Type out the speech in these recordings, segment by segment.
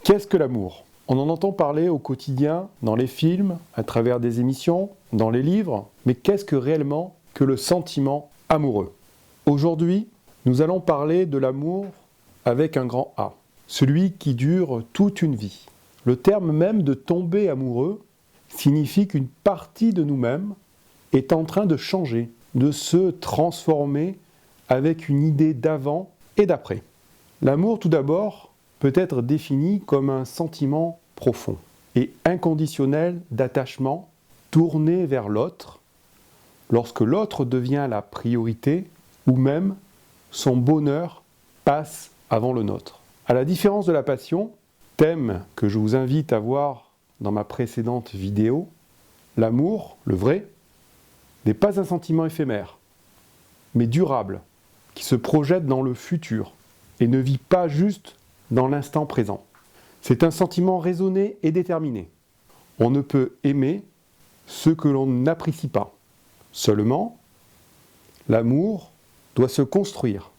Qu'est-ce que l'amour? On en entend parler au quotidien, dans les films, à travers des émissions, dans les livres, mais qu'est-ce que réellement que le sentiment amoureux? Aujourd'hui, nous allons parler de l'amour avec un grand A, celui qui dure toute une vie. Le terme même de tomber amoureux signifie qu'une partie de nous-mêmes est en train de changer, de se transformer avec une idée d'avant et d'après. L'amour, tout d'abord, peut être défini comme un sentiment profond et inconditionnel d'attachement tourné vers l'autre, lorsque l'autre devient la priorité ou même son bonheur passe avant le nôtre. À la différence de la passion, thème que je vous invite à voir dans ma précédente vidéo, l'amour, le vrai, n'est pas un sentiment éphémère, mais durable, qui se projette dans le futur et ne vit pas juste dans l'instant présent. C'est un sentiment raisonné et déterminé. On ne peut aimer ce que l'on n'apprécie pas. Seulement, l'amour doit se construire.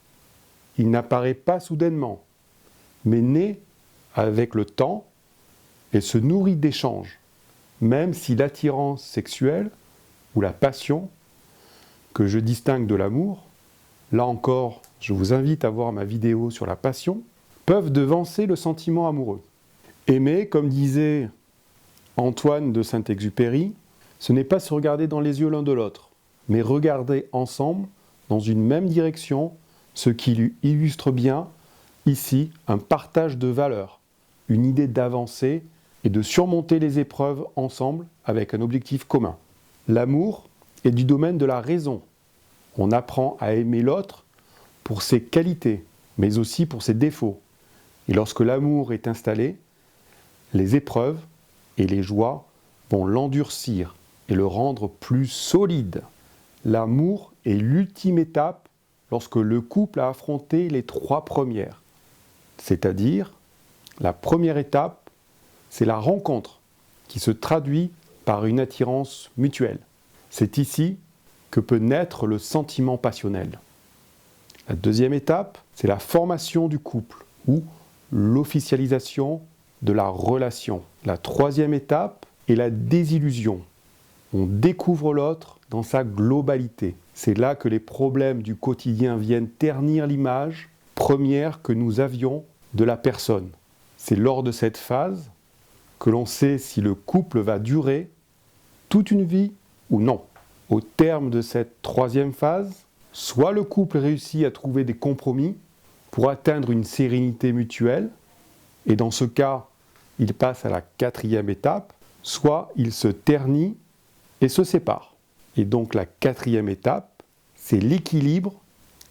Il n'apparaît pas soudainement, mais naît avec le temps et se nourrit d'échanges, même si l'attirance sexuelle ou la passion, que je distingue de l'amour, là encore, je vous invite à voir ma vidéo sur la passion, peuvent devancer le sentiment amoureux. Aimer, comme disait Antoine de Saint-Exupéry, ce n'est pas se regarder dans les yeux l'un de l'autre, mais regarder ensemble dans une même direction, ce qui lui illustre bien ici un partage de valeurs, une idée d'avancer et de surmonter les épreuves ensemble avec un objectif commun. L'amour est du domaine de la raison. On apprend à aimer l'autre pour ses qualités, mais aussi pour ses défauts. Et lorsque l'amour est installé, les épreuves et les joies vont l'endurcir et le rendre plus solide. L'amour est l'ultime étape lorsque le couple a affronté les 3 premières. C'est-à-dire, la première étape, c'est la rencontre qui se traduit par une attirance mutuelle. C'est ici que peut naître le sentiment passionnel. La deuxième étape, c'est la formation du couple ou l'officialisation de la relation. La troisième étape est la désillusion. On découvre l'autre dans sa globalité. C'est là que les problèmes du quotidien viennent ternir l'image première que nous avions de la personne. C'est lors de cette phase que l'on sait si le couple va durer toute une vie ou non. Au terme de cette troisième phase, soit le couple réussit à trouver des compromis pour atteindre une sérénité mutuelle, et dans ce cas, il passe à la 4e étape, soit il se ternit et se sépare. Et donc la 4e étape, c'est l'équilibre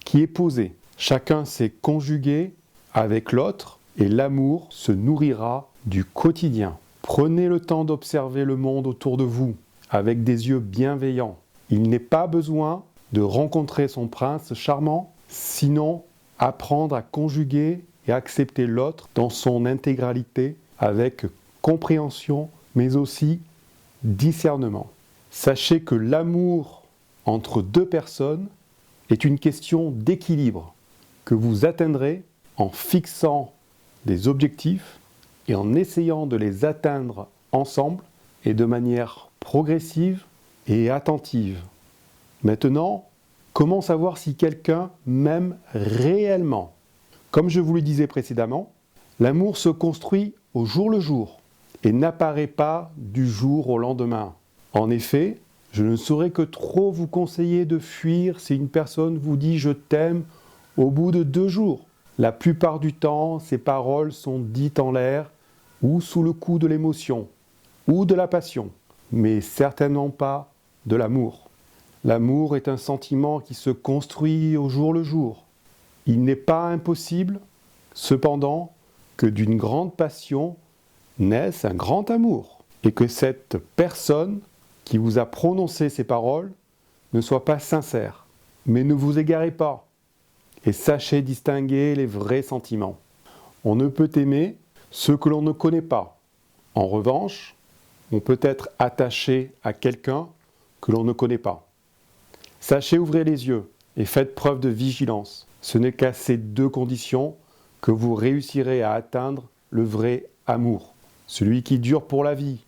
qui est posé. Chacun s'est conjugué avec l'autre et l'amour se nourrira du quotidien. Prenez le temps d'observer le monde autour de vous avec des yeux bienveillants. Il n'est pas besoin de rencontrer son prince charmant, sinon apprendre à conjuguer et accepter l'autre dans son intégralité avec compréhension, mais aussi discernement. Sachez que l'amour entre 2 personnes est une question d'équilibre que vous atteindrez en fixant des objectifs et en essayant de les atteindre ensemble et de manière progressive et attentive. Maintenant, comment savoir si quelqu'un m'aime réellement? Comme je vous le disais précédemment, l'amour se construit au jour le jour et n'apparaît pas du jour au lendemain. En effet, je ne saurais que trop vous conseiller de fuir si une personne vous dit « je t'aime » au bout de 2 jours. La plupart du temps, ces paroles sont dites en l'air ou sous le coup de l'émotion ou de la passion, mais certainement pas de l'amour. L'amour est un sentiment qui se construit au jour le jour. Il n'est pas impossible, cependant, que d'une grande passion naisse un grand amour et que cette personne qui vous a prononcé ces paroles ne soit pas sincère. Mais ne vous égarez pas et sachez distinguer les vrais sentiments. On ne peut aimer ce que l'on ne connaît pas. En revanche, on peut être attaché à quelqu'un que l'on ne connaît pas. Sachez ouvrir les yeux et faites preuve de vigilance. Ce n'est qu'à ces 2 conditions que vous réussirez à atteindre le vrai amour, celui qui dure pour la vie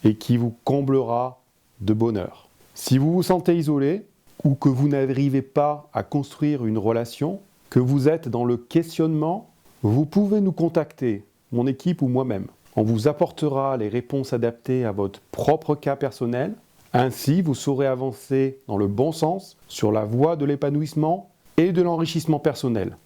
et qui vous comblera de bonheur. Si vous vous sentez isolé ou que vous n'arrivez pas à construire une relation, que vous êtes dans le questionnement, vous pouvez nous contacter, mon équipe ou moi-même. On vous apportera les réponses adaptées à votre propre cas personnel. Ainsi, vous saurez avancer dans le bon sens sur la voie de l'épanouissement et de l'enrichissement personnel.